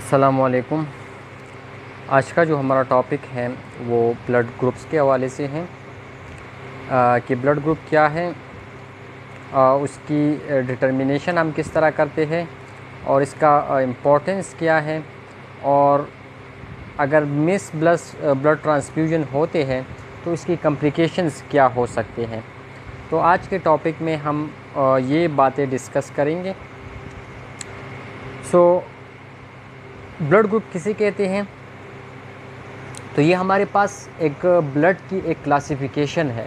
अस्सलामुअलैकुम। आज का जो हमारा टॉपिक है वो ब्लड ग्रुप्स के हवाले से है कि ब्लड ग्रुप क्या है, उसकी डिटर्मिनेशन हम किस तरह करते हैं और इसका इम्पोर्टेंस क्या है, और अगर मिस ब्लड ट्रांसफ्यूजन होते हैं तो इसकी कॉम्प्लिकेशंस क्या हो सकते हैं। तो आज के टॉपिक में हम ये बातें डिस्कस करेंगे। ब्लड ग्रुप किसे कहते हैं? तो ये हमारे पास एक ब्लड की एक क्लासिफिकेशन है।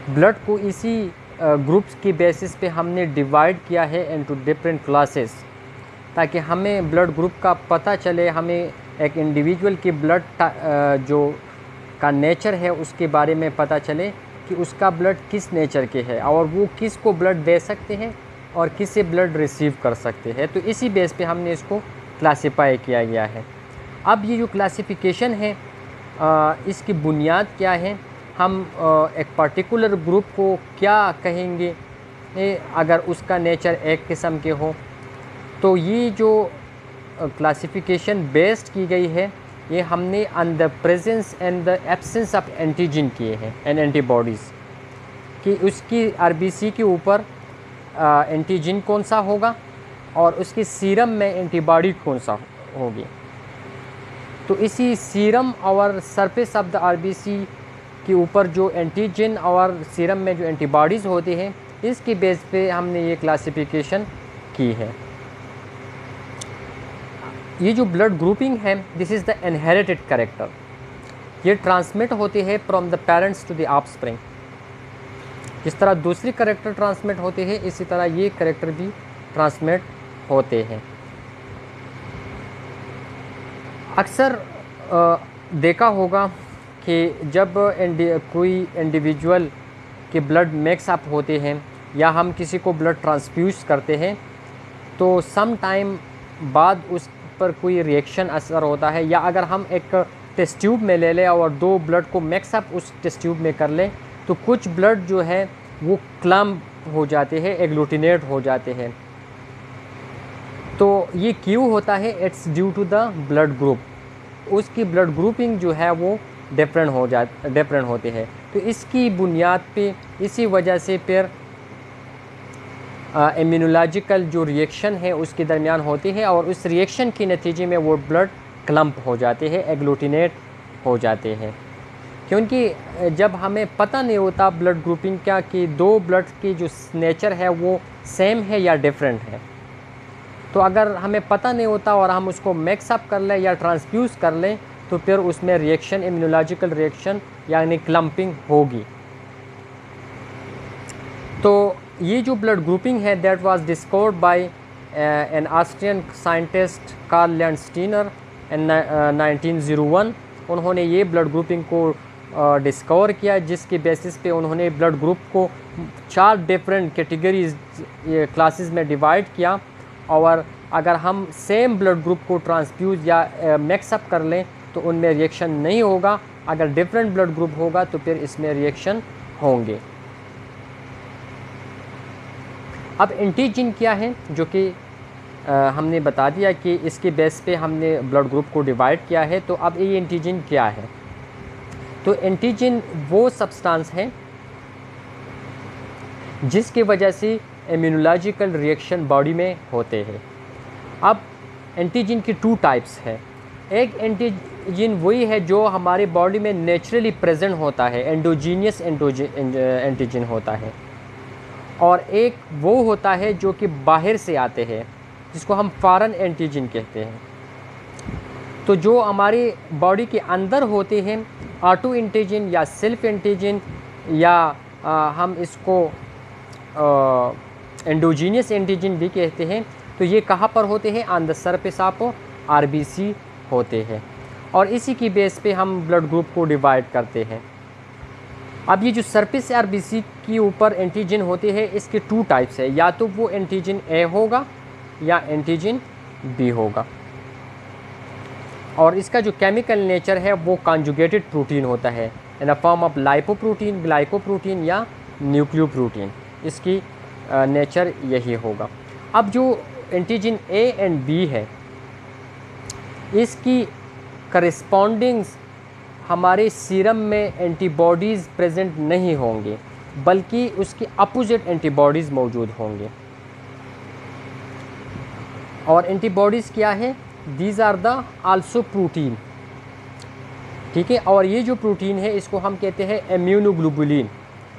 ब्लड को इसी ग्रुप्स की बेसिस पे हमने डिवाइड किया है इनटू डिफरेंट क्लासेस, ताकि हमें ब्लड ग्रुप का पता चले, हमें एक इंडिविजुअल की ब्लड जो का नेचर है उसके बारे में पता चले कि उसका ब्लड किस नेचर के है और वो किस को ब्लड दे सकते हैं और किस से ब्लड रिसीव कर सकते हैं। तो इसी बेस पे हमने इसको क्लासिफाई किया गया है। अब ये जो क्लासिफिकेशन है इसकी बुनियाद क्या है, हम एक पर्टिकुलर ग्रुप को क्या कहेंगे अगर उसका नेचर एक किस्म के हो। तो ये जो क्लासिफिकेशन बेस्ड की गई है ये हमने on the presence and the absence of antigen किए हैं एंड एंटीबॉडीज़, कि उसकी आरबीसी के ऊपर एंटीजन कौन सा होगा और उसकी सीरम में एंटीबॉडी कौन सा होगी। तो इसी सीरम और सरफेस ऑफ द आरबीसी के ऊपर जो एंटीजन और सीरम में जो एंटीबॉडीज़ होते हैं इसकी बेस पे हमने ये क्लासिफिकेशन की है। ये जो ब्लड ग्रुपिंग है this is the inherited character. ये ट्रांसमिट होते हैं from the parents to the offspring. जिस तरह दूसरी कैरेक्टर ट्रांसमिट होते हैं इसी तरह ये कैरेक्टर भी ट्रांसमिट होते हैं। अक्सर देखा होगा कि जब कोई इंडिविजुअल के ब्लड मिक्स अप होते हैं या हम किसी को ब्लड ट्रांसफ्यूज करते हैं तो सम टाइम बाद उस पर कोई रिएक्शन असर होता है, या अगर हम एक टेस्ट ट्यूब में ले लें और दो ब्लड को मिक्स अप उस टेस्ट ट्यूब में कर लें तो कुछ ब्लड जो है वो क्लम्प हो जाते हैं, एग्लूटिनेट हो जाते हैं। तो ये क्यों होता है? It's due to the blood group. उसकी ब्लड ग्रुपिंग जो है वो डिफरेंट होते हैं। तो इसकी बुनियाद पे इसी वजह से फिर इम्यूनोलॉजिकल जो रिएक्शन है उसके दरमियान होती है और उस रिएक्शन के नतीजे में वो ब्लड क्लम्प हो जाते हैं, एग्लूटिनेट हो जाते हैं। क्योंकि जब हमें पता नहीं होता ब्लड ग्रुपिंग क्या कि दो ब्लड की जो नेचर है वो सेम है या डिफरेंट है, तो अगर हमें पता नहीं होता और हम उसको मिक्स अप कर लें या ट्रांसफ्यूज कर लें तो फिर उसमें रिएक्शन, इम्यूनोलॉजिकल रिएक्शन यानी क्लम्पिंग होगी। तो ये जो ब्लड ग्रुपिंग है that was discovered by an Austrian scientist Karl Landsteiner in 1901। उन्होंने ये ब्लड ग्रुपिंग को डिस्कवर किया, जिसके बेसिस पे उन्होंने ब्लड ग्रुप को 4 डिफरेंट कैटेगरीज क्लासेस में डिवाइड किया। और अगर हम सेम ब्लड ग्रुप को ट्रांसफ्यूज या मिक्सअप कर लें तो उनमें रिएक्शन नहीं होगा, अगर डिफरेंट ब्लड ग्रुप होगा तो फिर इसमें रिएक्शन होंगे। अब एंटीजन क्या है, जो कि हमने बता दिया कि इसके बेस पे हमने ब्लड ग्रुप को डिवाइड किया है। तो अब ये एंटीजन क्या है? तो एंटीजन वो सब्सटेंस है जिसकी वजह से इम्यूनोलॉजिकल रिएक्शन बॉडी में होते हैं। अब एंटीजन की 2 टाइप्स हैं। एक एंटीजन वही है जो हमारे बॉडी में नेचुरली प्रेजेंट होता है, एंडोजीनियस एंटीजन होता है, और एक वो होता है जो कि बाहर से आते हैं जिसको हम फॉरेन एंटीजन कहते हैं। तो जो हमारी बॉडी के अंदर होते हैं ऑटो एंटीजन या सेल्फ एंटीजन या हम इसको एंडोजीनियस एंटीजन भी कहते हैं। तो ये कहाँ पर होते हैं? On the surface of RBC होते हैं, और इसी की बेस पे हम ब्लड ग्रुप को डिवाइड करते हैं। अब ये जो सरफेस आरबीसी के ऊपर एंटीजन होते हैं इसके 2 टाइप्स है, या तो वो एंटीजन ए होगा या एंटीजन बी होगा, और इसका जो केमिकल नेचर है वो कॉन्जुगेटेड प्रोटीन होता है in the form of lipoprotein, glycoprotein या न्यूक्लियोप्रोटीन। इसकी नेचर यही होगा। अब जो एंटीजन ए एंड बी है इसकी करस्पॉन्डिंग्स हमारे सीरम में एंटीबॉडीज़ प्रेजेंट नहीं होंगे, बल्कि उसके अपोजिट एंटीबॉडीज़ मौजूद होंगे। और एंटीबॉडीज़ क्या है? These are the also protein, ठीक है। और ये जो प्रोटीन है इसको हम कहते हैं इम्यूनोग्लोबुलिन,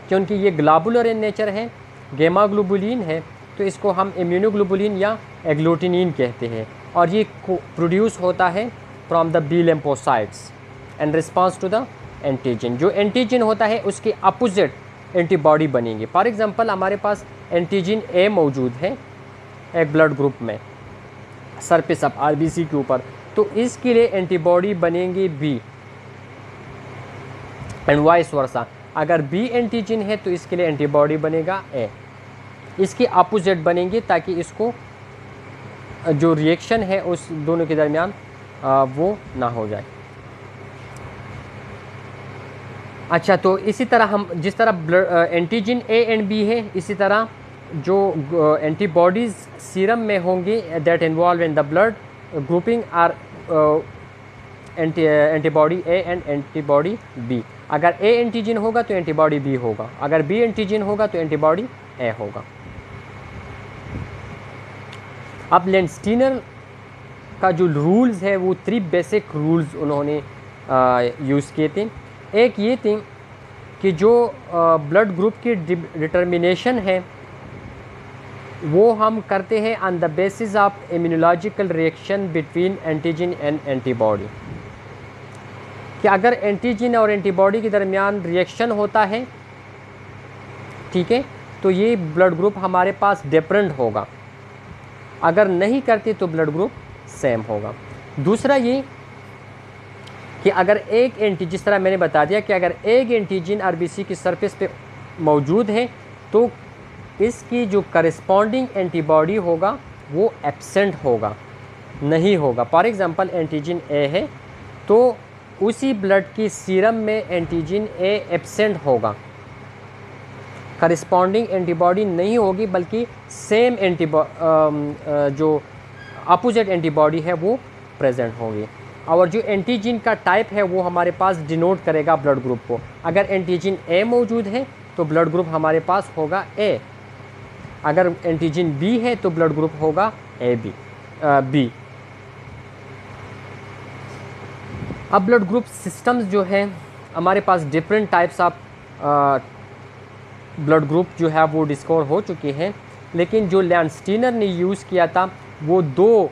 क्योंकि ये ग्लोबुलर इन नेचर है, गेमा ग्लोबुलिन है, तो इसको हम इम्यूनोग्लोबुलिन या एग्लूटिनिन कहते हैं। और ये प्रोड्यूस होता है from the B lymphocytes and response to the antigen. जो एंटीजन होता है उसके अपोजिट एंटीबॉडी बनेंगे। फॉर एग्जांपल हमारे पास एंटीजन ए मौजूद है एक ब्लड ग्रुप में सरफेस ऑफ आरबीसी के ऊपर, तो इसके लिए एंटीबॉडी बनेंगी बी एंड वाइस वर्सा। अगर बी एंटीजन है तो इसके लिए एंटीबॉडी बनेगा ए, इसके अपोजिट बनेंगे ताकि इसको जो रिएक्शन है उस दोनों के दरमियान वो ना हो जाए। अच्छा, तो इसी तरह हम जिस तरह एंटीजन ए एंड बी है, इसी तरह जो एंटीबॉडीज़ सीरम में होंगे that involve in the blood grouping are antibody A and antibody B. अगर ए एंटीजन होगा तो एंटीबॉडी बी होगा, अगर बी एंटीजन होगा तो एंटीबॉडी ए होगा। अब लेंस्टीनर का जो रूल्स है वो 3 बेसिक रूल्स उन्होंने यूज़ किए थे। एक ये थी कि जो ब्लड ग्रुप की डिटर्मिनेशन है वो हम करते हैं on the basis of immunological reaction between antigen and antibody, कि अगर एंटीजन और एंटीबॉडी के दरमियान रिएक्शन होता है, ठीक है, तो ये ब्लड ग्रुप हमारे पास डिफरेंट होगा, अगर नहीं करते तो ब्लड ग्रुप सेम होगा। दूसरा ये कि अगर एक एंटीजन, जिस तरह मैंने बता दिया कि अगर एक एंटीजन आरबीसी की सरफेस पे मौजूद है तो इसकी जो करस्पॉन्डिंग एंटीबॉडी होगा वो एब्सेंट होगा, नहीं होगा। फॉर एग्जांपल एंटीजन ए है तो उसी ब्लड की सीरम में एंटीजन ए एब्सेंट होगा, करस्पॉन्डिंग एंटीबॉडी नहीं होगी, बल्कि सेम जो अपोजिट एंटीबॉडी है वो प्रेजेंट होगी। और जो एंटीजन का टाइप है वो हमारे पास डिनोट करेगा ब्लड ग्रुप को। अगर एंटीजन ए मौजूद है तो ब्लड ग्रुप हमारे पास होगा ए, अगर एंटीजन बी है तो ब्लड ग्रुप होगा बी। अब ब्लड ग्रुप सिस्टम्स जो है हमारे पास different types of blood group जो है वो डिस्कवर हो चुके हैं, लेकिन जो लेंस्टीनर ने यूज़ किया था वो 2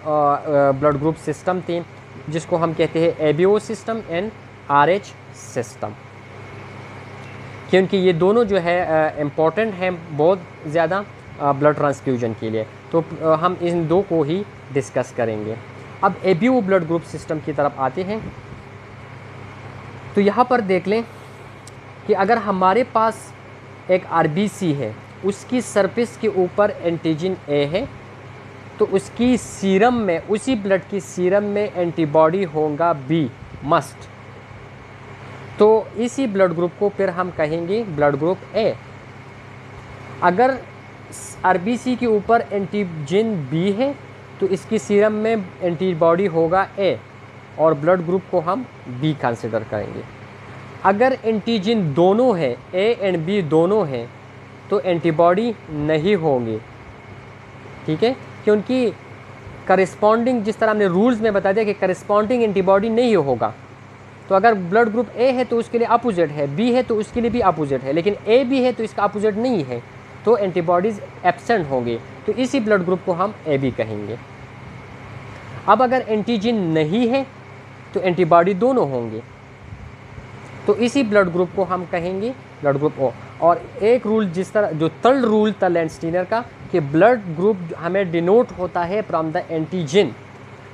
ब्लड ग्रुप सिस्टम थे, जिसको हम कहते हैं ABO system and RH system, क्योंकि ये दोनों जो है इम्पॉर्टेंट हैं बहुत ज़्यादा ब्लड ट्रांसफ्यूजन के लिए। तो हम इन 2 को ही डिस्कस करेंगे। अब एबीओ ब्लड ग्रुप सिस्टम की तरफ आते हैं। तो यहाँ पर देख लें कि अगर हमारे पास एक आरबीसी है, उसकी सरफेस के ऊपर एंटीजन ए है, तो उसकी सीरम में, उसी ब्लड की सीरम में एंटीबॉडी होगा बी मस्ट। तो इसी ब्लड ग्रुप को फिर हम कहेंगे ब्लड ग्रुप ए। अगर आरबीसी के ऊपर एंटीजन बी है तो इसकी सीरम में एंटीबॉडी होगा ए और ब्लड ग्रुप को हम बी कंसिडर करेंगे। अगर एंटीजन दोनों है, ए एंड बी दोनों हैं, तो एंटीबॉडी नहीं होंगे, ठीक है, क्योंकि करस्पॉन्डिंग, जिस तरह हमने रूल्स में बता दिया कि करस्पॉन्डिंग एंटीबॉडी नहीं होगा। तो अगर ब्लड ग्रुप ए है तो उसके लिए अपोजिट है, बी है तो उसके लिए भी अपोजिट है, लेकिन ए बी है तो इसका अपोजिट नहीं है, तो एंटीबॉडीज़ एब्सेंट होंगे, तो इसी ब्लड ग्रुप को हम ए बी कहेंगे। अब अगर एंटीजन नहीं है तो एंटीबॉडी दोनों होंगे, तो इसी ब्लड ग्रुप को हम कहेंगे ब्लड ग्रुप ओ। और एक रूल, जिस तरह जो थर्ड रूल था लेंस्टीनर का, कि ब्लड ग्रुप हमें डिनोट होता है फ्रॉम द एंटीजन।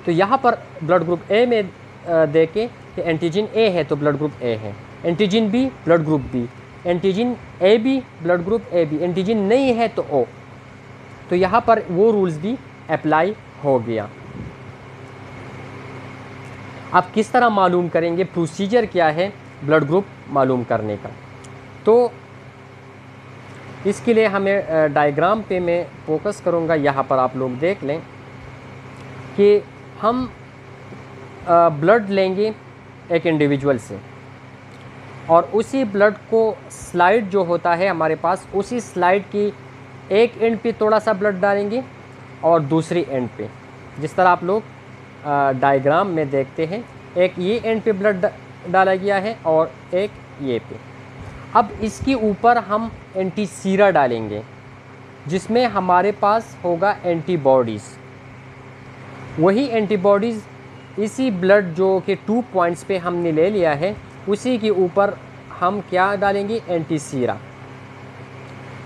तो यहाँ पर ब्लड ग्रुप ए में देके कि एंटीजन ए है तो ब्लड ग्रुप ए है, antigen B blood group B, antigen A B blood group A B, antigen नहीं है तो ओ। तो यहाँ पर वो रूल्स भी अप्लाई हो गया। अब किस तरह मालूम करेंगे, प्रोसीजर क्या है ब्लड ग्रुप मालूम करने का? तो इसके लिए हमें डायग्राम पे मैं फोकस करूँगा। यहाँ पर आप लोग देख लें कि हम ब्लड लेंगे एक इंडिविजुअल से और उसी ब्लड को स्लाइड जो होता है हमारे पास, उसी स्लाइड की एक एंड पे थोड़ा सा ब्लड डालेंगे और दूसरी एंड पे, जिस तरह आप लोग डायग्राम में देखते हैं, एक ये एंड पे ब्लड डाला गया है और एक ये पे। अब इसके ऊपर हम एंटीसीरा डालेंगे जिसमें हमारे पास होगा एंटीबॉडीज़। वही एंटीबॉडीज़ इसी ब्लड जो कि 2 पॉइंट्स पे हमने ले लिया है, उसी के ऊपर हम क्या डालेंगे, एंटीसीरा।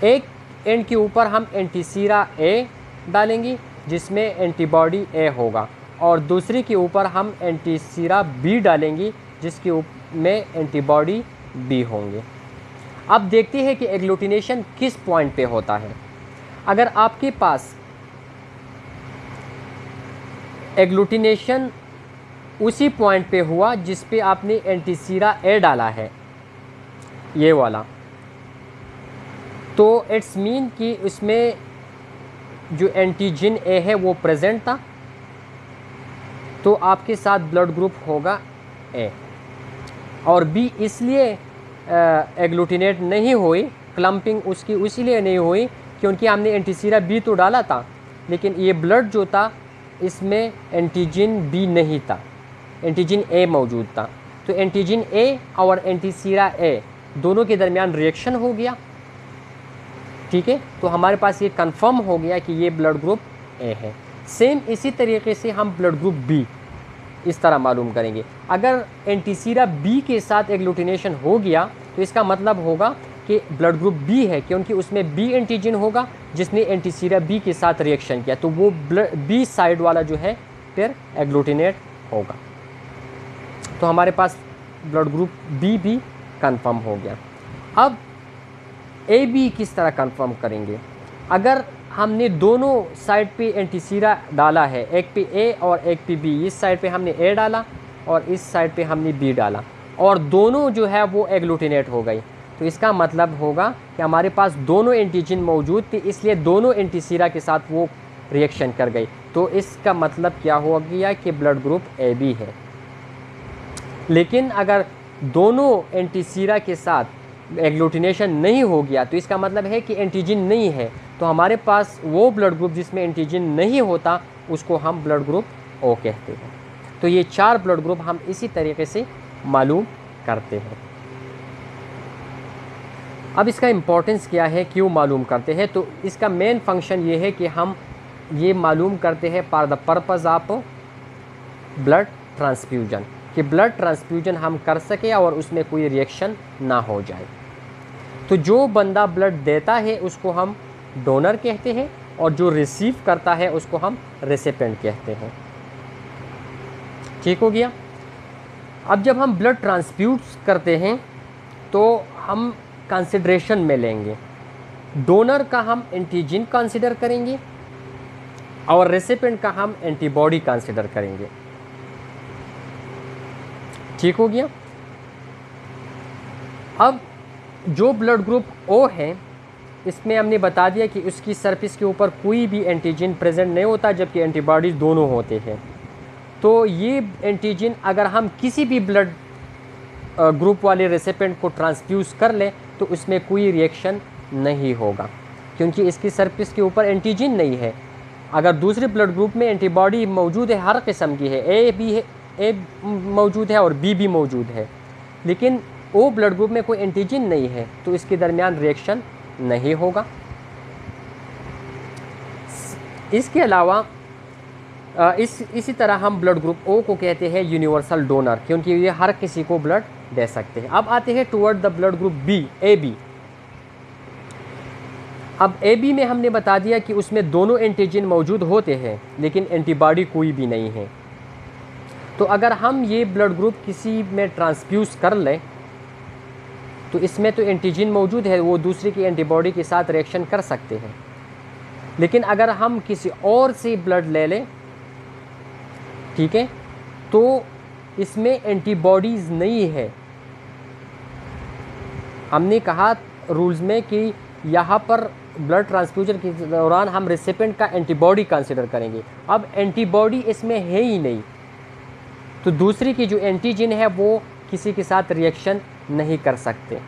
एक एंड के ऊपर हम एंटीसीरा ए डालेंगे जिसमें एंटीबॉडी ए होगा और दूसरी के ऊपर हम एंटीसीरा बी डालेंगे जिसके में एंटीबॉडी बी होंगे। अब देखते हैं कि एग्लूटिनेशन किस पॉइंट पे होता है। अगर आपके पास एग्लूटिनेशन उसी पॉइंट पे हुआ जिस पे आपने एंटीसीरा ए डाला है, ये वाला, तो इट्स मीन कि उसमें जो एंटीजन ए है वो प्रेजेंट था, तो आपके साथ ब्लड ग्रुप होगा ए। और बी इसलिए एग्लूटिनेट नहीं हुई, क्लम्पिंग उसकी इसीलिए नहीं हुई क्योंकि हमने एंटीसीरा बी तो डाला था, लेकिन ये ब्लड जो था इसमें एंटीजन बी नहीं था, एंटीजन ए मौजूद था। तो एंटीजन ए और एंटीसीरा ए दोनों के दरमियान रिएक्शन हो गया, ठीक है। तो हमारे पास ये कंफर्म हो गया कि ये ब्लड ग्रुप ए है। सेम इसी तरीके से हम ब्लड ग्रुप बी इस तरह मालूम करेंगे। अगर एंटीसीरा बी के साथ एग्लूटिनेशन हो गया तो इसका मतलब होगा कि ब्लड ग्रुप बी है, क्योंकि उसमें बी एंटीजन होगा जिसने एंटीसीरा बी के साथ रिएक्शन किया, तो वो बी साइड वाला जो है फिर एग्लूटिनेट होगा। तो हमारे पास ब्लड ग्रुप बी भी कंफर्म हो गया। अब ए बी किस तरह कंफर्म करेंगे? अगर हमने दोनों साइड पे एंटीसीरा डाला है, एक पे ए और एक पे बी, इस साइड पे हमने ए डाला और इस साइड पे हमने बी डाला और दोनों जो है वो एग्लूटिनेट हो गई, तो इसका मतलब होगा कि हमारे पास दोनों एंटीजन मौजूद थे, इसलिए दोनों एंटीसीरा के साथ वो रिएक्शन कर गई। तो इसका मतलब क्या हो गया कि ब्लड ग्रुप ए बी है। लेकिन अगर दोनों एंटीसीरा के साथ एग्लूटिनेशन नहीं हो गया तो इसका मतलब है कि एंटीजन नहीं है, तो हमारे पास वो ब्लड ग्रुप जिसमें एंटीजन नहीं होता उसको हम ब्लड ग्रुप ओ कहते हैं। तो ये 4 ब्लड ग्रुप हम इसी तरीके से मालूम करते हैं। अब इसका इम्पोर्टेंस क्या है, क्यों मालूम करते हैं? तो इसका मेन फंक्शन ये है कि हम ये मालूम करते हैं for the purpose of blood transfusion, कि ब्लड ट्रांसफ्यूजन हम कर सके और उसमें कोई रिएक्शन ना हो जाए। तो जो बंदा ब्लड देता है उसको हम डोनर कहते हैं और जो रिसीव करता है उसको हम रेसिपिएंट कहते हैं। ठीक हो गया। अब जब हम ब्लड ट्रांसफ्यूज करते हैं तो हम कंसिडरेशन में लेंगे, डोनर का हम एंटीजन कंसिडर करेंगे और रेसिपिएंट का हम एंटीबॉडी कंसिडर करेंगे। ठीक हो गया। अब जो ब्लड ग्रुप ओ है इसमें हमने बता दिया कि उसकी सरफेस के ऊपर कोई भी एंटीजन प्रेजेंट नहीं होता, जबकि एंटीबॉडीज़ दोनों होते हैं। तो ये एंटीजन अगर हम किसी भी ब्लड ग्रुप वाले रेसिपिएंट को ट्रांसफ्यूज़ कर लें तो उसमें कोई रिएक्शन नहीं होगा, क्योंकि इसकी सरफेस के ऊपर एंटीजन नहीं है। अगर दूसरे ब्लड ग्रुप में एंटीबॉडी मौजूद है, हर किस्म की है, ए भी है, ए मौजूद है और बी भी मौजूद है, लेकिन ओ ब्लड ग्रुप में कोई एंटीजन नहीं है, तो इसके दरमियान रिएक्शन नहीं होगा। इसके अलावा इसी तरह हम ब्लड ग्रुप ओ को कहते हैं यूनिवर्सल डोनर, क्योंकि ये हर किसी को ब्लड दे सकते हैं। अब आते हैं toward the blood group B, A B. अब ए बी में हमने बता दिया कि उसमें दोनों एंटीजन मौजूद होते हैं लेकिन एंटीबॉडी कोई भी नहीं है। तो अगर हम ये ब्लड ग्रुप किसी में ट्रांसफ्यूज़ कर लें तो इसमें तो एंटीजन मौजूद है, वो दूसरे की एंटीबॉडी के साथ रिएक्शन कर सकते हैं। लेकिन अगर हम किसी और से ब्लड ले लें, ठीक है, तो इसमें एंटीबॉडीज़ नहीं है। हमने कहा रूल्स में कि यहाँ पर ब्लड ट्रांसफ्यूजन के दौरान हम रेसिपिएंट का एंटीबॉडी कंसिडर करेंगे। अब एंटीबॉडी इसमें है ही नहीं, तो दूसरी की जो एंटीजन है वो किसी के साथ रिएक्शन नहीं कर सकते।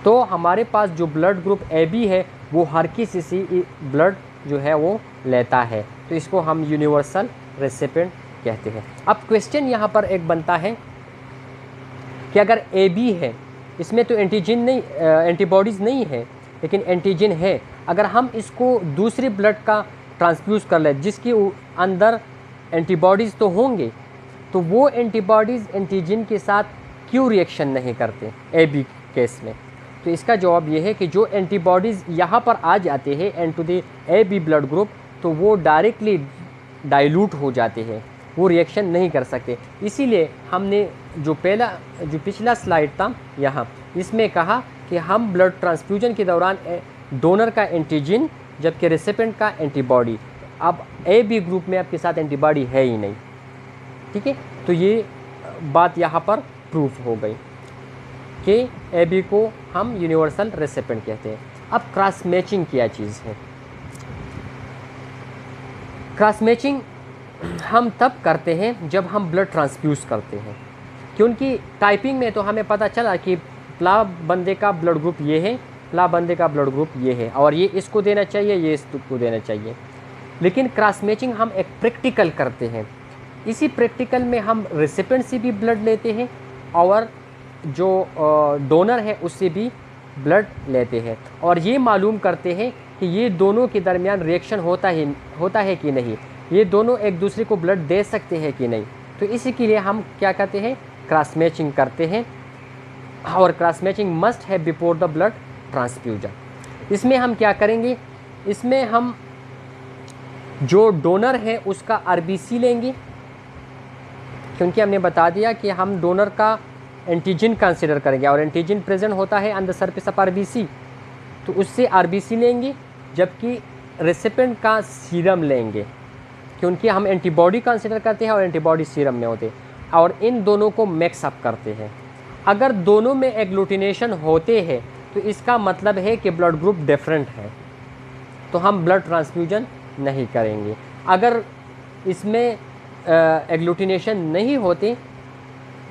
तो हमारे पास जो ब्लड ग्रुप AB है वो हर किसी से ब्लड जो है वो लेता है, तो इसको हम यूनिवर्सल रेसिपिएंट कहते हैं। अब क्वेश्चन यहाँ पर एक बनता है कि अगर AB है, इसमें तो एंटीजन नहीं, एंटीबॉडीज़ नहीं है, लेकिन एंटीजन है, अगर हम इसको दूसरी ब्लड का ट्रांसफ्यूज़ कर लें जिसके अंदर एंटीबॉडीज़ तो होंगे, तो वो एंटीबॉडीज़ एंटीजन के साथ क्यों रिएक्शन नहीं करते AB केस में? तो इसका जवाब ये है कि जो एंटीबॉडीज़ यहाँ पर आ जाते हैं and to the AB blood group, तो वो डायरेक्टली डाइल्यूट हो जाते हैं, वो रिएक्शन नहीं कर सकते। इसीलिए हमने जो पिछला स्लाइड था यहाँ, इसमें कहा कि हम ब्लड ट्रांसफ्यूजन के दौरान डोनर का एंटीजन जबकि रेसिपिएंट का एंटीबॉडी, अब AB ग्रुप में आपके साथ एंटीबॉडी है ही नहीं, ठीक है। तो ये बात यहाँ पर प्रूफ हो गई कि AB को हम यूनिवर्सल रेसिपिएंट कहते हैं। अब क्रॉस मैचिंग क्या चीज़ है? क्रॉस मैचिंग हम तब करते हैं जब हम ब्लड ट्रांसफ्यूज़ करते हैं, क्योंकि टाइपिंग में तो हमें पता चला कि प्ला बंदे का ब्लड ग्रुप ये है, प्ला बंदे का ब्लड ग्रुप ये है, और ये इसको देना चाहिए, ये इसको देना चाहिए। लेकिन क्रॉस मैचिंग हम एक प्रैक्टिकल करते हैं। इसी प्रैक्टिकल में हम रेसिपिएंट से भी ब्लड लेते हैं और जो डोनर है उससे भी ब्लड लेते हैं, और ये मालूम करते हैं कि ये दोनों के दरमियान रिएक्शन होता है कि नहीं, ये दोनों एक दूसरे को ब्लड दे सकते हैं कि नहीं। तो इसी के लिए हम क्या करते हैं, क्रॉस मैचिंग करते हैं, और क्रॉस मैचिंग मस्ट है बिफोर द ब्लड ट्रांसफ्यूजन। इसमें हम क्या करेंगे, इसमें हम जो डोनर है उसका RBC लेंगे, क्योंकि हमने बता दिया कि हम डोनर का एंटीजन कंसिडर करेंगे और एंटीजन प्रेजेंट होता है on the surface of RBC, तो उससे RBC लेंगे, जबकि रेसिपिएंट का सीरम लेंगे, क्योंकि हम एंटीबॉडी कंसिडर करते हैं और एंटीबॉडी सीरम में होते हैं, और इन दोनों को मिक्स अप करते हैं। अगर दोनों में एग्लूटिनेशन होते हैं तो इसका मतलब है कि ब्लड ग्रुप डिफरेंट है, तो हम ब्लड ट्रांसफ्यूजन नहीं करेंगे। अगर इसमें एग्लूटिनेशन नहीं होते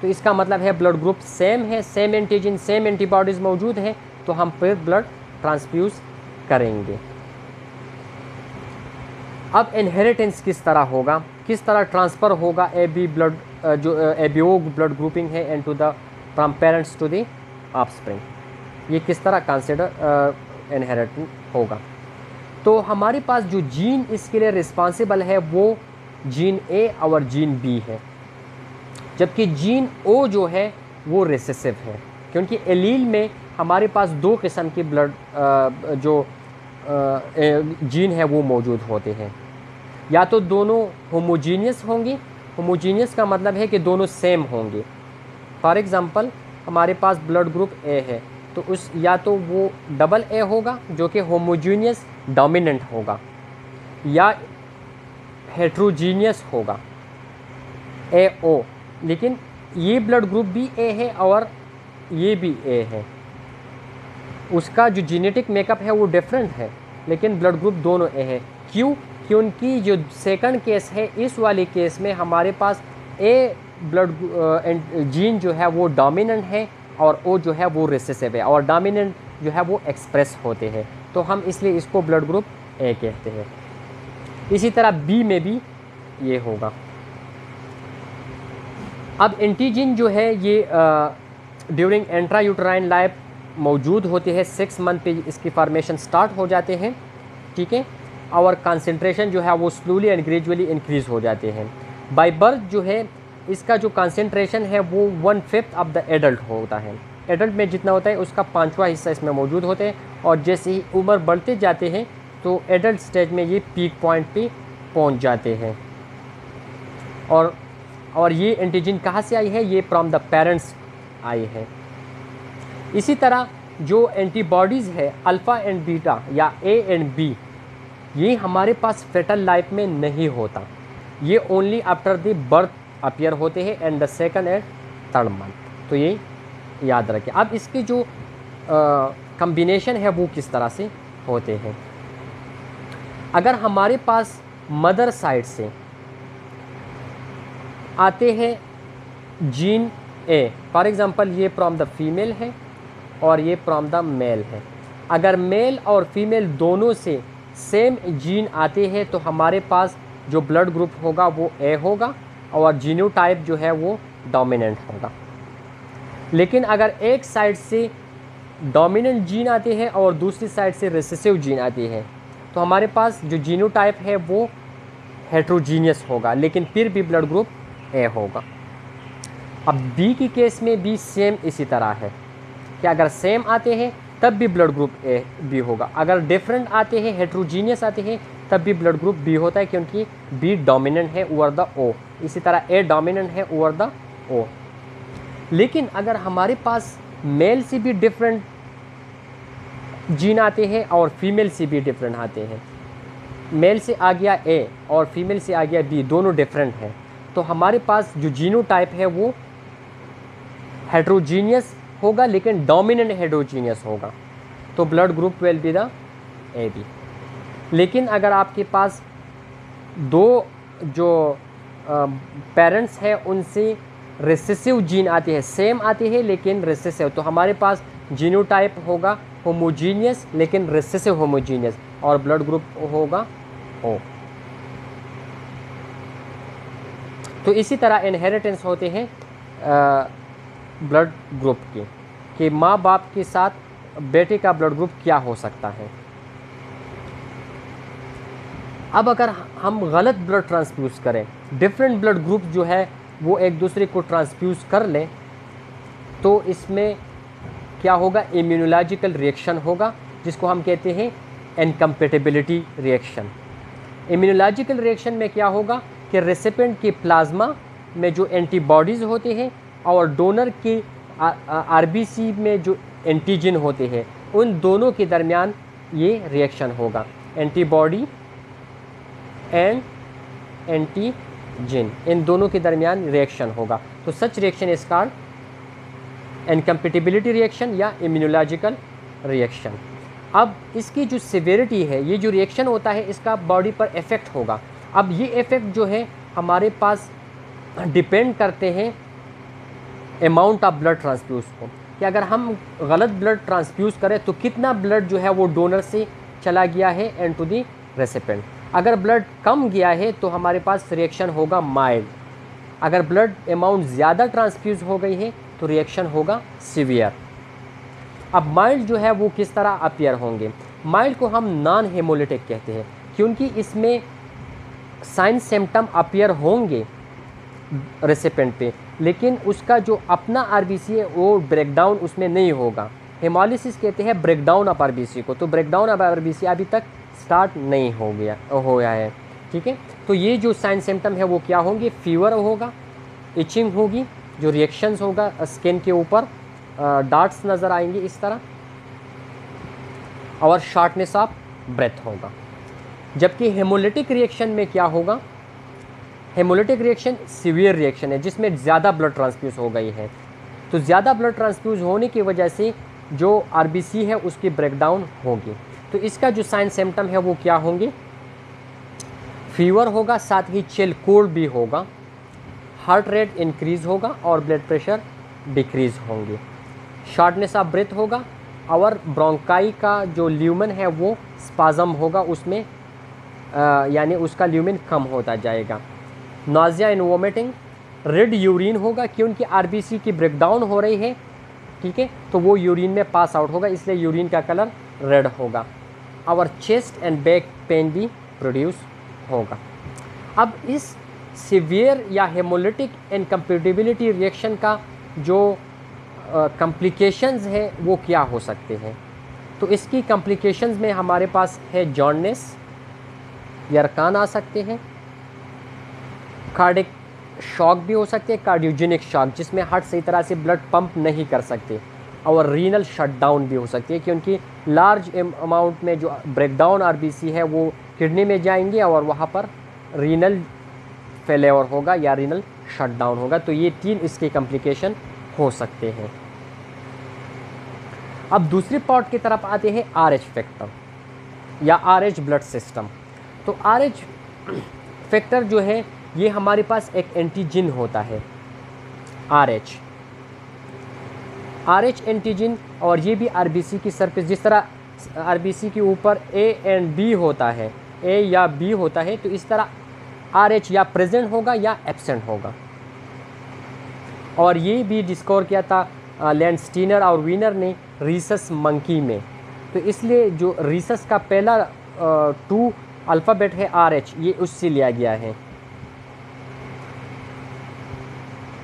तो इसका मतलब है ब्लड ग्रुप सेम है, सेम एंटीजन, सेम एंटीबॉडीज़ मौजूद हैं, तो हम फिर ब्लड ट्रांसफ्यूज़ करेंगे। अब इनहेरिटेंस किस तरह होगा, किस तरह ट्रांसफ़र होगा AB ब्लड, जो ABO ब्लड ग्रुपिंग है and to the from parents to the offspring, ये किस तरह कंसिडर इनहेरिटेंट होगा। तो हमारे पास जो जीन इसके लिए रिस्पॉन्सिबल है वो जीन A और जीन B है, जबकि जीन O जो है वो रिसेसिव है, क्योंकि एलील में हमारे पास दो किस्म के ब्लड जो जीन है वो मौजूद होते हैं, या तो दोनों होमोजीनियस होंगे, होमोजीनियस का मतलब है कि दोनों सेम होंगे। फॉर एग्ज़ाम्पल हमारे पास ब्लड ग्रुप A है, तो उस या तो वो डबल A होगा जो कि होमोजीनियस डोमिनेंट होगा, या हेट्रोजीनियस होगा AO, लेकिन ये ब्लड ग्रुप भी A है और ये भी A है, उसका जो जेनेटिक मेकअप है वो डिफरेंट है, लेकिन ब्लड ग्रुप दोनों A है। क्यों? क्योंकि जो सेकंड केस है, इस वाले केस में हमारे पास A ब्लड जीन जो है वो डोमिनेंट है और O जो है वो रिसेसिव है, और डोमिनेंट जो है वो एक्सप्रेस होते हैं, तो हम इसलिए इसको ब्लड ग्रुप A कहते हैं। इसी तरह B में भी ये होगा। अब एंटीजन जो है ये ड्यूरिंग इंट्रायूटेराइन लाइफ मौजूद होते हैं, 6 मंथ पे इसकी फॉर्मेशन स्टार्ट हो जाते हैं, ठीक है, और कंसंट्रेशन जो है वो स्लोली एंड ग्रेजुअली इंक्रीज़ हो जाते हैं। बाय बर्थ जो है इसका जो कंसंट्रेशन है वो 1/5 ऑफ द एडल्ट होता है, एडल्ट में जितना होता है उसका 5वां हिस्सा इसमें मौजूद होते हैं, और जैसे ही उम्र बढ़ते जाते हैं तो एडल्ट स्टेज में ये पीक पॉइंट पे पहुंच जाते हैं। और ये एंटीजन कहाँ से आई है, ये फ्रॉम द पेरेंट्स आई है। इसी तरह जो एंटीबॉडीज़ है अल्फ़ा एंड बीटा या A एंड B, ये हमारे पास फेटल लाइफ में नहीं होता, ये only after the birth appear होते हैं and the second and third month, तो ये याद रखें। अब इसके जो कम्बिनेशन है वो किस तरह से होते हैं। अगर हमारे पास मदर साइड से आते हैं जीन ए, फॉर एग्ज़ाम्पल ये फ्रॉम द फीमेल है और ये फ्रॉम द मेल है। अगर मेल और फीमेल दोनों से सेम जीन आते हैं तो हमारे पास जो ब्लड ग्रुप होगा वो ए होगा और जीनोटाइप जो है वो डोमिनेंट होगा। लेकिन अगर एक साइड से डोमिनेंट जीन आते हैं और दूसरी साइड से रिसेसिव जीन आते हैं तो हमारे पास जो जीनोटाइप है वो हेट्रोजीनियस होगा, लेकिन फिर भी ब्लड ग्रुप ए होगा। अब बी की केस में भी सेम इसी तरह है कि अगर सेम आते हैं तब भी ब्लड ग्रुप ए बी होगा, अगर डिफरेंट आते हैं हेट्रोजीनियस आते हैं तब भी ब्लड ग्रुप बी होता है, क्योंकि बी डोमिनेंट है ओवर द ओ। इसी तरह ए डोमिनेंट है ओवर द ओ। लेकिन अगर हमारे पास मेल से भी डिफरेंट जीन आते हैं और फीमेल से भी डिफरेंट आते हैं, मेल से आ गया ए और फीमेल से आ गया बी, दोनों डिफरेंट हैं, तो हमारे पास जो जीनोटाइप है वो हेट्रोजीनियस होगा लेकिन डोमिनेंट हेट्रोजीनियस होगा, तो blood group will be the A B. लेकिन अगर आपके पास दो जो पेरेंट्स हैं उनसे रिसेसिव जीन आते हैं, सेम आते हैं लेकिन रिसेसिव, तो हमारे पास जीनोटाइप होगा होमोजीनियस लेकिन रिसेसिव होमोजीनियस और ब्लड ग्रुप होगा ओ। तो इसी तरह इनहेरिटेंस होते हैं ब्लड ग्रुप के, कि माँ बाप के साथ बेटे का ब्लड ग्रुप क्या हो सकता है। अब अगर हम गलत ब्लड ट्रांसफ्यूज़ करें, डिफरेंट ब्लड ग्रुप जो है वो एक दूसरे को ट्रांसफ्यूज़ कर लें, तो इसमें क्या होगा, इम्यूनोलॉजिकल रिएक्शन होगा जिसको हम कहते हैं इनकम्पेटिबिलिटी रिएक्शन। इम्यूनोलॉजिकल रिएक्शन में क्या होगा कि रेसिपिएंट के प्लाज्मा में जो एंटीबॉडीज़ होते हैं और डोनर के आरबीसी में जो एंटीजन होते हैं, उन दोनों के दरमियान ये रिएक्शन होगा, एंटीबॉडी एंड एंटीजन, इन दोनों के दरमियान रिएक्शन होगा। तो such reaction is called incompatibility reaction या इम्यूनोलॉजिकल रिएक्शन। अब इसकी जो सिवियरिटी है, ये जो रिएक्शन होता है इसका बॉडी पर इफ़ेक्ट होगा। अब ये इफ़ेक्ट जो है हमारे पास डिपेंड करते हैं अमाउंट ऑफ ब्लड ट्रांसफ्यूज़ को, कि अगर हम गलत ब्लड ट्रांसफ्यूज़ करें तो कितना ब्लड जो है वो डोनर से चला गया है एंड टू दी रेसिपिएंट। अगर ब्लड कम गया है तो हमारे पास रिएक्शन होगा माइल्ड, अगर ब्लड अमाउंट ज़्यादा ट्रांसफ्यूज़ हो गई है तो रिएक्शन होगा सीवियर। अब माइल्ड जो है वो किस तरह अपीयर होंगे, माइल्ड को हम नॉन हेमोलिटिक कहते हैं, क्योंकि इसमें साइन सिम्टम अपीयर होंगे रेसिपिएंट पे, लेकिन उसका जो अपना आरबीसी है वो ब्रेकडाउन उसमें नहीं होगा। हेमोलिसिस कहते हैं ब्रेकडाउन ऑफ आरबीसी को, तो ब्रेकडाउन ऑफ आरबीसी अभी तक स्टार्ट नहीं हो गया है। ठीक है, तो ये जो साइन सिम्टम है वो क्या होंगे, फीवर होगा, इचिंग होगी, जो रिएक्शंस होगा स्किन के ऊपर, डार्ट्स नज़र आएंगे इस तरह, और शॉर्टनेस ऑफ ब्रेथ होगा। जबकि हेमोलिटिक रिएक्शन में क्या होगा, हेमोलिटिक रिएक्शन सीवियर रिएक्शन है जिसमें ज़्यादा ब्लड ट्रांसफ्यूज़ हो गई है, तो ज़्यादा ब्लड ट्रांसफ्यूज़ होने की वजह से जो आरबीसी है उसकी ब्रेकडाउन होगी। तो इसका जो साइन सिम्टम है वो क्या होंगे, फीवर होगा, साथ ही चिल कोल्ड भी होगा, हार्ट रेट इंक्रीज़ होगा और ब्लड प्रेशर डिक्रीज़ होंगे, शॉर्टनेस ऑफ ब्रेथ होगा, और ब्रोंकाई का जो ल्यूमन है वो स्पाज़म होगा, उसमें यानी उसका ल्यूमन कम होता जाएगा, nausea and vomiting, red urine होगा क्योंकि आरबीसी की ब्रेकडाउन हो रही है, ठीक है, तो वो यूरिन में पास आउट होगा, इसलिए यूरिन का कलर रेड होगा, और चेस्ट एंड बैक पेन भी प्रोड्यूस होगा। अब इस सीवियर या हेमोलिटिक इनकम्पेटिबिलिटी रिएक्शन का जो कॉम्प्लिकेशंस है वो क्या हो सकते हैं, तो इसकी कॉम्प्लिकेशंस में हमारे पास है जॉन्डिस, यरकान आ सकते हैं, कार्डिक शॉक भी हो सकते हैं, कार्डियोजेनिक शॉक जिसमें हार्ट सही तरह से ब्लड पंप नहीं कर सकते, और रीनल शटडाउन भी हो सकती है क्योंकि लार्ज अमाउंट में जो ब्रेकडाउन आरबीसी है वो किडनी में जाएंगे और वहाँ पर रीनल फेलेवर होगा या रीनल शटडाउन होगा। तो ये 3 इसके कॉम्प्लिकेशन हो सकते हैं। अब दूसरी पार्ट की तरफ आते हैं RH फैक्टर या RH ब्लड सिस्टम। तो RH फैक्टर जो है ये हमारे पास एक एंटीजन होता है RH एंटीजन, और ये भी RBC की सरफेस, जिस तरह RBC के ऊपर A एंड B होता है, A या B होता है, तो इस तरह RH या प्रेजेंट होगा या एब्सेंट होगा। और ये भी डिस्कवर किया था लैंडस्टीनर और वीनर ने रीसस मंकी में। तो इसलिए जो रीसस का पहला 2 अल्फ़ाबेट है RH, ये उससे लिया गया है।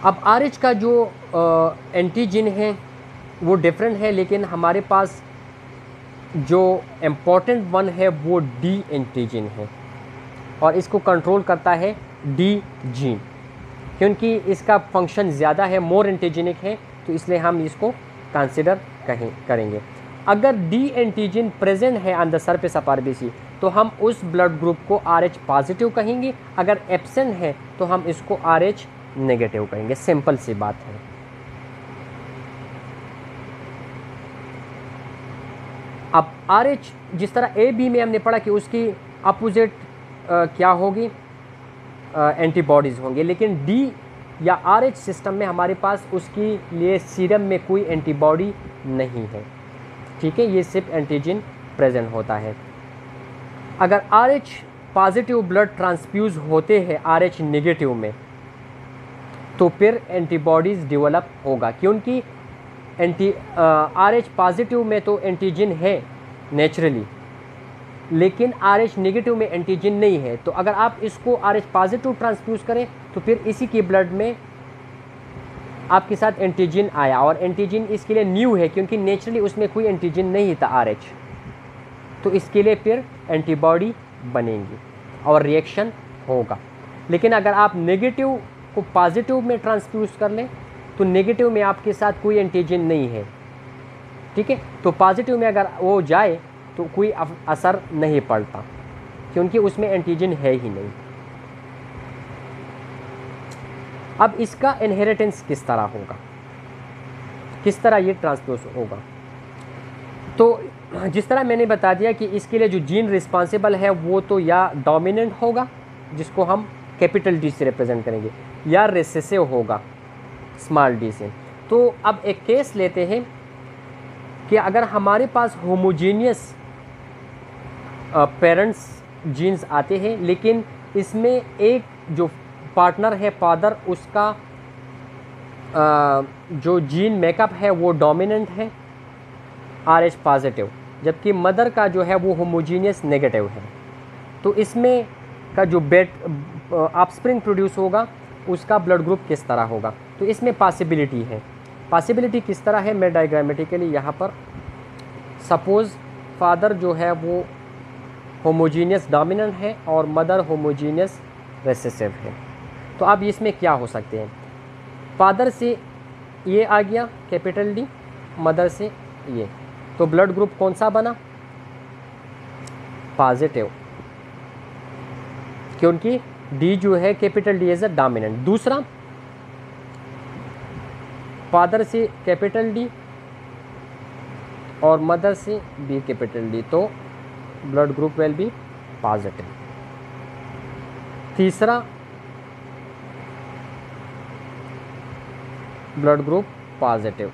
अब RH का जो एंटीजन है वो डिफरेंट है, लेकिन हमारे पास जो इम्पोर्टेंट वन है वो D एंटीजन है, और इसको कंट्रोल करता है D जीन, क्योंकि इसका फंक्शन ज़्यादा है, मोर एंटीजेनिक है, तो इसलिए हम इसको कंसिडर करेंगे। अगर D एंटीजन प्रेजेंट है on the surface of RBC तो हम उस ब्लड ग्रुप को RH पॉजिटिव कहेंगे, अगर एब्सेंट है तो हम इसको RH नेगेटिव कहेंगे। सिंपल सी बात है। अब RH जिस तरह AB में हमने पढ़ा कि उसकी अपोजिट क्या होगी, एंटीबॉडीज़ होंगे, लेकिन D या RH सिस्टम में हमारे पास उसके लिए सीरम में कोई एंटीबॉडी नहीं है, ठीक है, ये सिर्फ एंटीजन प्रेजेंट होता है। अगर RH पॉजिटिव ब्लड ट्रांसफ्यूज होते हैं RH नेगेटिव में तो फिर एंटीबॉडीज़ डेवलप होगा, क्योंकि RH पॉजिटिव में तो एंटीजन है नेचुरली, लेकिन RH नेगेटिव में एंटीजन नहीं है। तो अगर आप इसको RH पॉजिटिव ट्रांसफ्यूज करें तो फिर इसी के ब्लड में आपके साथ एंटीजन आया, और एंटीजन इसके लिए न्यू है क्योंकि नेचुरली उसमें कोई एंटीजन नहीं था RH, तो इसके लिए फिर एंटीबॉडी बनेंगी और रिएक्शन होगा। लेकिन अगर आप नेगेटिव को पॉजिटिव में ट्रांसफ्यूज कर लें तो नेगेटिव में आपके साथ कोई एंटीजन नहीं है, ठीक है, तो पॉजिटिव में अगर वो जाए तो कोई असर नहीं पड़ता क्योंकि उसमें एंटीजन है ही नहीं। अब इसका इनहेरिटेंस किस तरह होगा, किस तरह ये ट्रांसफ्यूज होगा, तो जिस तरह मैंने बता दिया कि इसके लिए जो जीन रिस्पॉन्सिबल है वो तो या डोमिनेंट होगा, जिसको हम कैपिटल D से रिप्रेजेंट करेंगे, या रिसेसिव होगा स्मॉल d से। तो अब एक केस लेते हैं कि अगर हमारे पास होमोजीनियस पेरेंट्स जीन्स आते हैं, लेकिन इसमें एक जो पार्टनर है फादर, उसका जो जीन मेकअप है वो डोमिनेंट है RH पॉजिटिव, जबकि मदर का जो है वो होमोजीनियस नेगेटिव है, तो इसमें का जो ऑफस्प्रिंग प्रोड्यूस होगा उसका ब्लड ग्रुप किस तरह होगा। तो इसमें पॉसिबिलिटी है। पॉसिबिलिटी किस तरह है, मैं डायग्रामेटिकली यहाँ पर सपोज़ फादर जो है वो होमोजीनियस डोमिनेंट है और मदर होमोजीनियस रिसेसिव है। तो अब इसमें क्या हो सकते हैं, फादर से ये आ गया कैपिटल D, मदर से ये, तो ब्लड ग्रुप कौन सा बना, पॉजिटिव, क्योंकि D जो है capital D as a dominant. दूसरा, फादर से कैपिटल D और मदर से B कैपिटल D, तो blood group will be positive. तीसरा, ब्लड ग्रुप पॉजिटिव,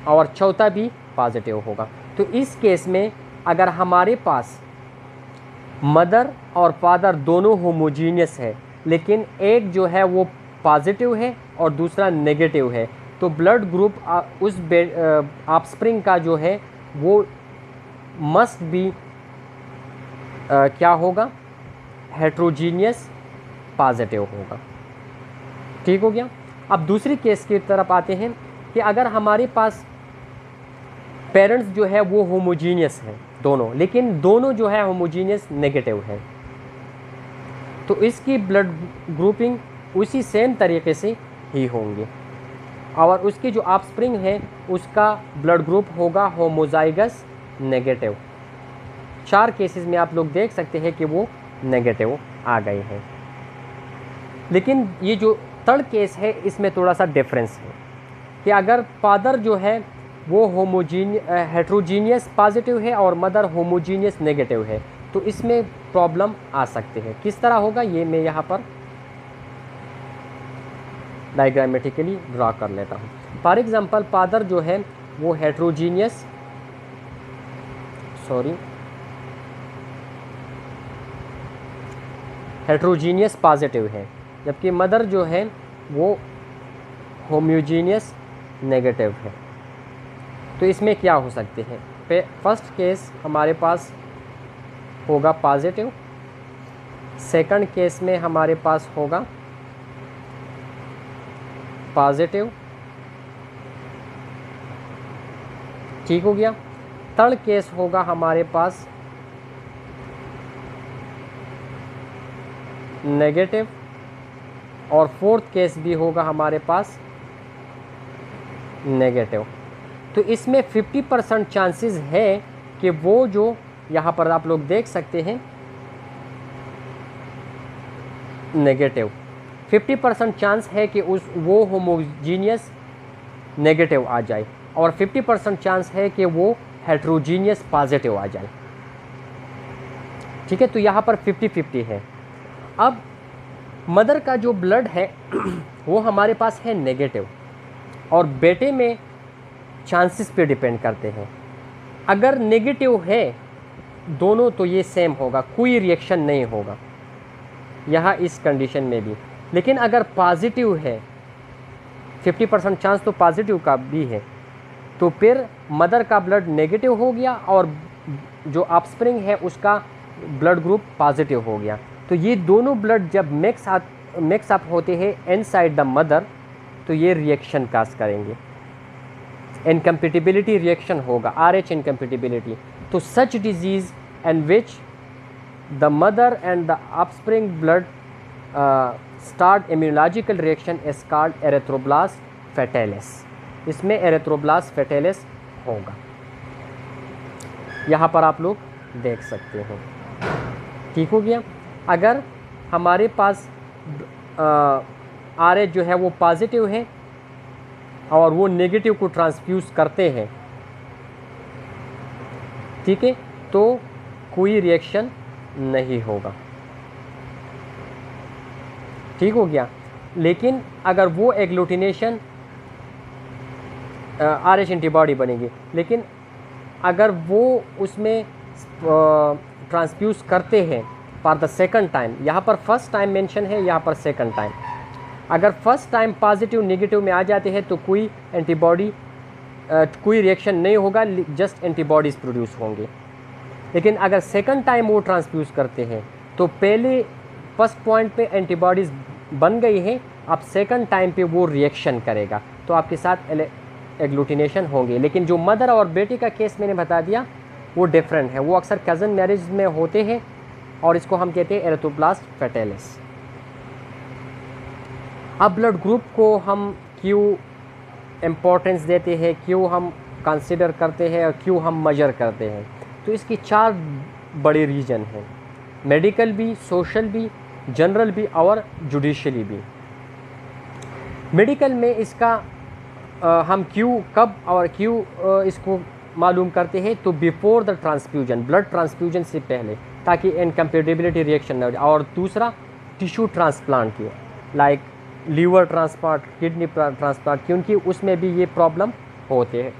और चौथा भी पॉजिटिव होगा। तो इस केस में अगर हमारे पास मदर और फादर दोनों होमोजीनियस है, लेकिन एक जो है वो पॉजिटिव है और दूसरा नेगेटिव है, तो ब्लड ग्रुप उस ऑफस्प्रिंग का जो है वो मस्ट बी क्या होगा, हेट्रोजीनियस पॉजिटिव होगा। ठीक हो गया। अब दूसरी केस की तरफ आते हैं कि अगर हमारे पास पेरेंट्स जो है वो होमोजीनियस हैं दोनों, लेकिन दोनों जो है होमोजीनियस नेगेटिव है, तो इसकी ब्लड ग्रुपिंग उसी सेम तरीके से ही होंगे, और उसकी जो ऑफस्प्रिंग है उसका ब्लड ग्रुप होगा होमोजाइगस नेगेटिव। 4 केसेस में आप लोग देख सकते हैं कि वो नेगेटिव आ गए हैं। लेकिन ये जो थर्ड केस है इसमें थोड़ा सा डिफरेंस है कि अगर फादर जो है वो हेट्रोजीनियस पॉजिटिव है और मदर होमोजीनियस नेगेटिव है, तो इसमें प्रॉब्लम आ सकते हैं। किस तरह होगा ये मैं यहाँ पर डायग्रामेटिकली ड्रा कर लेता हूँ। फॉर एग्जांपल फादर जो है वो हेट्रोजीनियस पॉजिटिव है, जबकि मदर जो है वो होम्योजीनियस नेगेटिव है। तो इसमें क्या हो सकते हैं? फर्स्ट केस हमारे पास होगा पॉजिटिव, सेकंड केस में हमारे पास होगा पॉजिटिव, ठीक हो गया। थर्ड केस होगा हमारे पास नेगेटिव, और फोर्थ केस भी होगा हमारे पास नेगेटिव। तो इसमें 50% चांसेस है कि वो जो यहाँ पर आप लोग देख सकते हैं नेगेटिव, 50% चांस है कि वो होमोजीनियस नेगेटिव आ जाए, और 50% चांस है कि वो हेट्रोजीनियस पॉजिटिव आ जाए। ठीक है, तो यहाँ पर 50-50 है। अब मदर का जो ब्लड है वो हमारे पास है नेगेटिव, और बेटे में चांसेस पे डिपेंड करते हैं। अगर नेगेटिव है दोनों तो ये सेम होगा, कोई रिएक्शन नहीं होगा यहाँ इस कंडीशन में भी। लेकिन अगर पॉजिटिव है, 50% चांस तो पॉजिटिव का भी है, तो फिर मदर का ब्लड नेगेटिव हो गया और जो ऑफस्प्रिंग है उसका ब्लड ग्रुप पॉजिटिव हो गया। तो ये दोनों ब्लड जब मिक्स अप होते हैं इनसाइड द मदर, तो ये रिएक्शन काज करेंगे, इनकम्पैटिबिलिटी रिएक्शन होगा, RH इनकम्पैटिबिलिटी। तो such disease and which the mother and the offspring blood start immunological reaction is called erythroblast fetalis. इसमें एरिथ्रोब्लास्ट फेटालिस होगा, यहाँ पर आप लोग देख सकते हो। ठीक हो गया। अगर हमारे पास RH जो है वो पॉजिटिव है और वो नेगेटिव को ट्रांसफ्यूज करते हैं, ठीक है, तो कोई रिएक्शन नहीं होगा। ठीक हो गया। लेकिन अगर वो एग्लूटिनेशन RH एंटीबॉडी बनेगी, लेकिन अगर वो उसमें ट्रांसफ्यूज करते हैं फॉर द सेकंड टाइम, यहाँ पर फर्स्ट टाइम मेंशन है, यहाँ पर सेकंड टाइम, अगर फर्स्ट टाइम पॉजिटिव नेगेटिव में आ जाते हैं तो कोई एंटीबॉडी कोई रिएक्शन नहीं होगा, जस्ट एंटीबॉडीज़ प्रोड्यूस होंगे। लेकिन अगर सेकंड टाइम वो ट्रांसफ्यूज करते हैं तो पहले फर्स्ट पॉइंट पे एंटीबॉडीज़ बन गई है, अब सेकंड टाइम पे वो रिएक्शन करेगा, तो आपके साथ एग्लूटिनेशन होंगे। लेकिन जो मदर और बेटी का केस मैंने बता दिया वो डिफरेंट है, वो अक्सर कज़न मैरिज में होते हैं और इसको हम कहते हैं एरिथ्रोब्लास्ट फेटालिस। अब ब्लड ग्रुप को हम क्यों इम्पोर्टेंस देते हैं, क्यों हम कंसिडर करते हैं और क्यों हम मेजर करते हैं, तो इसकी 4 बड़े रीज़न हैं, मेडिकल भी, सोशल भी, जनरल भी और जुडिशली भी। मेडिकल में इसका हम क्यों, कब और क्यों इसको मालूम करते हैं, तो before the transfusion, blood transfusion से पहले, ताकि इनकम्पैटिबिलिटी रिएक्शन न हो जाए। और दूसरा टिश्यू ट्रांसप्लांट की, like liver transplant, kidney transplant, क्योंकि उसमें भी ये प्रॉब्लम होते हैं।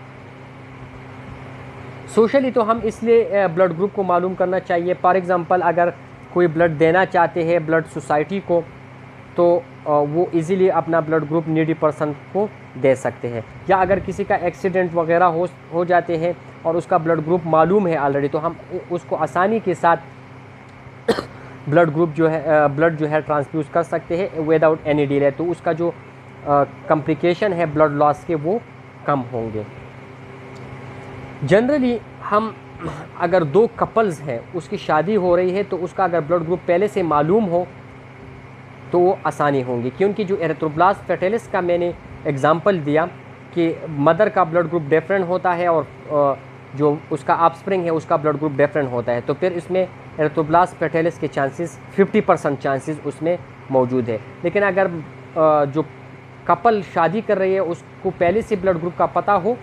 सोशली तो हम इसलिए ब्लड ग्रुप को मालूम करना चाहिए, फॉर एग्ज़ाम्पल अगर कोई ब्लड देना चाहते हैं ब्लड सोसाइटी को, तो वो इजीली अपना ब्लड ग्रुप नीडी पर्सन को दे सकते हैं। या अगर किसी का एक्सीडेंट वगैरह हो जाते हैं और उसका ब्लड ग्रुप मालूम है ऑलरेडी, तो हम उसको आसानी के साथ ब्लड जो है ट्रांसफ्यूज कर सकते हैं विदाउट एनी डिले, तो उसका जो कॉम्प्लिकेशन है ब्लड लॉस के वो कम होंगे। जनरली हम अगर 2 कपल्स हैं, उसकी शादी हो रही है, तो उसका अगर ब्लड ग्रुप पहले से मालूम हो तो वो आसानी होंगी, क्योंकि जो एरिथ्रोब्लास्ट फेटालिस का मैंने एग्जांपल दिया कि मदर का ब्लड ग्रुप डिफरेंट होता है और जो उसका ऑफस्प्रिंग है उसका ब्लड ग्रुप डिफरेंट होता है, तो फिर इसमें एरिथ्रोब्लास्ट फेटालिस के चांसेस 50% चांसेस उसमें मौजूद है। लेकिन अगर जो कपल शादी कर रही है उसको पहले से ब्लड ग्रुप का पता हो,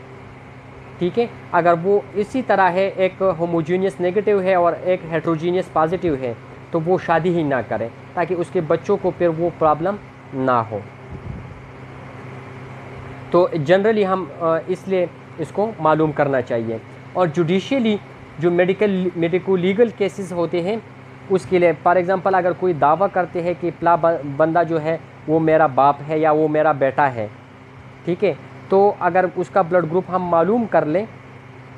ठीक है, अगर वो इसी तरह है, एक होमोजीनियस नेगेटिव है और एक हेट्रोजीनियस पॉजिटिव है, तो वो शादी ही ना करें, ताकि उसके बच्चों को फिर वो प्रॉब्लम ना हो। तो जनरली हम इसलिए इसको मालूम करना चाहिए। और जुडिशियली जो मेडिको लीगल केसेस होते हैं उसके लिए, फॉर एग्ज़ाम्पल अगर कोई दावा करते हैं कि फला बंदा जो है वो मेरा बाप है या वो मेरा बेटा है, ठीक है, तो अगर उसका ब्लड ग्रुप हम मालूम कर लें,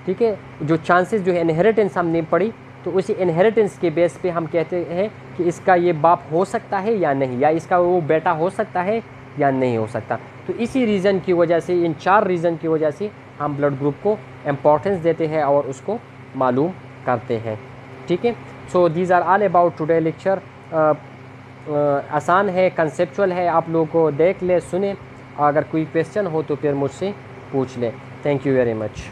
ठीक है, जो चांसेस जो है इनहेरिटेंस हमने पढ़ी, तो उसी इनहेरिटेंस के बेस पे हम कहते हैं कि इसका ये बाप हो सकता है या नहीं, या इसका वो बेटा हो सकता है या नहीं हो सकता। तो इसी रीज़न की वजह से, इन 4 रीज़न की वजह से हम ब्लड ग्रुप को इम्पोर्टेंस देते हैं और उसको मालूम करते हैं, ठीक है। So these are all about today lecture. आसान है, कंसेप्चुअल है, आप लोगों को देख ले, सुने, अगर कोई क्वेश्चन हो तो फिर मुझसे पूछ लें। Thank you very much.